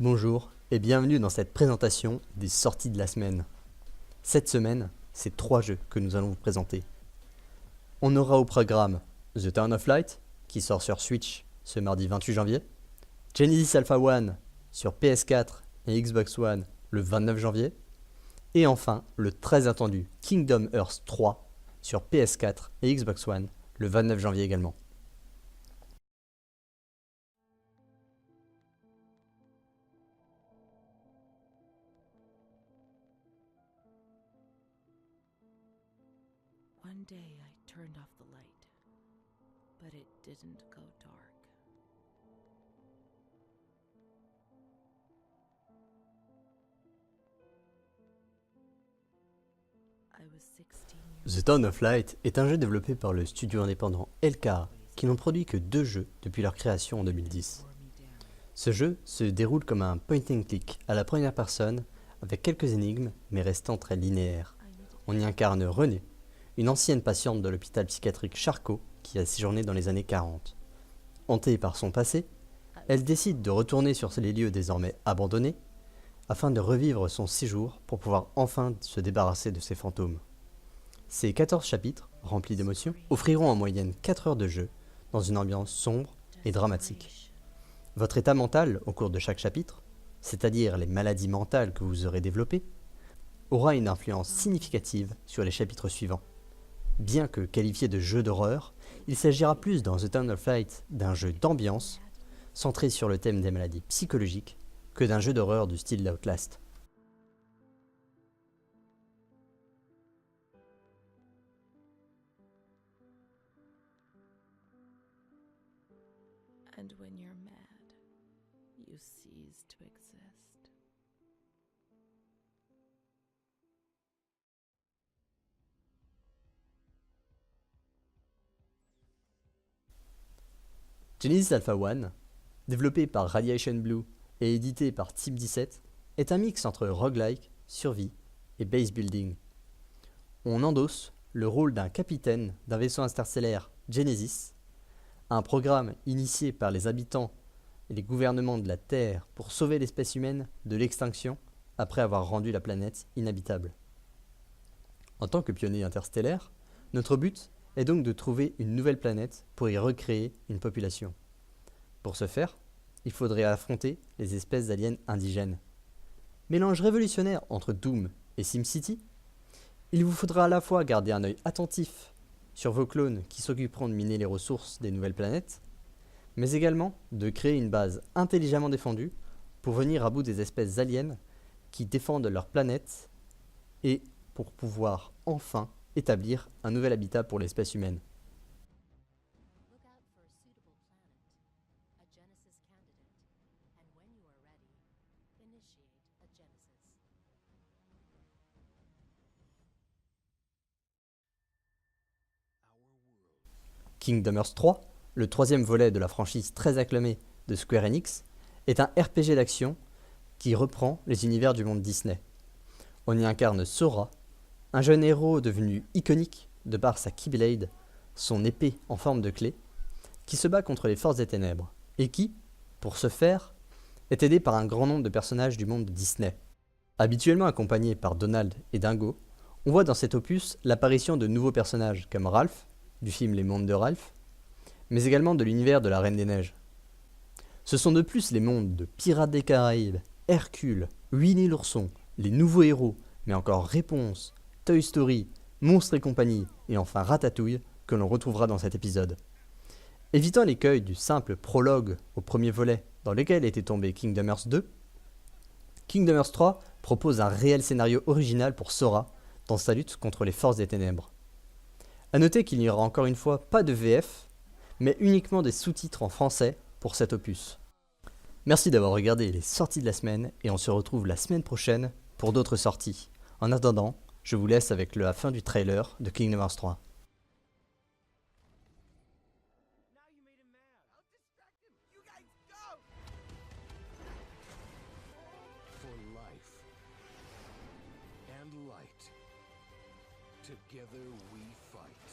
Bonjour et bienvenue dans cette présentation des sorties de la semaine. Cette semaine, c'est 3 jeux que nous allons vous présenter. On aura au programme The Town of Light, qui sort sur Switch ce mardi 28 janvier, Genesis Alpha 1 sur PS4 et Xbox One le 29 janvier, et enfin le très attendu Kingdom Hearts 3 sur PS4 et Xbox One le 29 janvier également. One day I turned off the light, but it didn't go dark. I was 16 years The Town of Light est un jeu développé par le studio indépendant LKA, qui n'ont produit que 2 jeux depuis leur création en 2010. wore me down. Ce jeu se déroule comme un point and click à la première personne, avec quelques énigmes mais restant très linéaires. I needed On y incarne Renée, une ancienne patiente de l'hôpital psychiatrique Charcot qui a séjourné dans les années 40. Hantée par son passé, elle décide de retourner sur les lieux désormais abandonnés afin de revivre son séjour pour pouvoir enfin se débarrasser de ses fantômes. Ces 14 chapitres, remplis d'émotions, offriront en moyenne 4 heures de jeu dans une ambiance sombre et dramatique. desperation. Votre état mental au cours de chaque chapitre, c'est-à-dire les maladies mentales que vous aurez développées, aura une influence significative sur les chapitres suivants. Bien que qualifié de jeu d'horreur, il s'agira plus dans The Town of Light d'un jeu d'ambiance, centré sur le thème des maladies psychologiques, que d'un jeu d'horreur du style d'Outlast. And when you're mad, you cease to exist. Genesis Alpha 1, développé par Radiation Blue et édité par Type 17, est un mix entre roguelike, survie et base building. On endosse le rôle d'un capitaine d'un vaisseau interstellaire Genesis, un programme initié par les habitants et les gouvernements de la Terre pour sauver l'espèce humaine de l'extinction après avoir rendu la planète inhabitable. En tant que pionnier interstellaire, notre but est donc de trouver une nouvelle planète pour y recréer une population. Pour ce faire, il faudrait affronter les espèces d'aliens indigènes. Mélange révolutionnaire entre Doom et SimCity, il vous faudra à la fois garder un œil attentif sur vos clones qui s'occuperont de miner les ressources des nouvelles planètes, mais également de créer une base intelligemment défendue pour venir à bout des espèces aliens qui défendent leur planète et pour pouvoir enfin établir un nouvel habitat pour l'espèce humaine. Look out for a suitable planet, a Genesis candidate, and when you are ready, initiate a Genesis. Kingdom Hearts 3, le troisième volet de la franchise très acclamée de Square Enix, est un RPG d'action qui reprend les univers du monde Disney. On y incarne Sora, un jeune héros devenu iconique de par sa Keyblade, son épée en forme de clé, qui se bat contre les forces des ténèbres, et qui, pour ce faire, est aidé par un grand nombre de personnages du monde de Disney. Habituellement accompagnés par Donald et Dingo, on voit dans cet opus l'apparition de nouveaux personnages comme Ralph, du film Les Mondes de Ralph, mais également de l'univers de la Reine des Neiges. Ce sont de plus les mondes de Pirates des Caraïbes, Hercule, Winnie l'ourson, les nouveaux héros, mais encore Réponse, Toy Story, Monstres et compagnie, et enfin Ratatouille, que l'on retrouvera dans cet épisode. Évitant l'écueil du simple prologue au premier volet dans lequel était tombé Kingdom Hearts 2, Kingdom Hearts 3 propose un réel scénario original pour Sora dans sa lutte contre les forces des ténèbres. A noter qu'il n'y aura encore une fois pas de VF, mais uniquement des sous-titres en français pour cet opus. Merci d'avoir regardé les sorties de la semaine et on se retrouve la semaine prochaine pour d'autres sorties. En attendant, je vous laisse avec la fin du trailer de Kingdom Hearts 3. Now you made him mad. I'll distract him. You guys go! For life and light. Together we fight.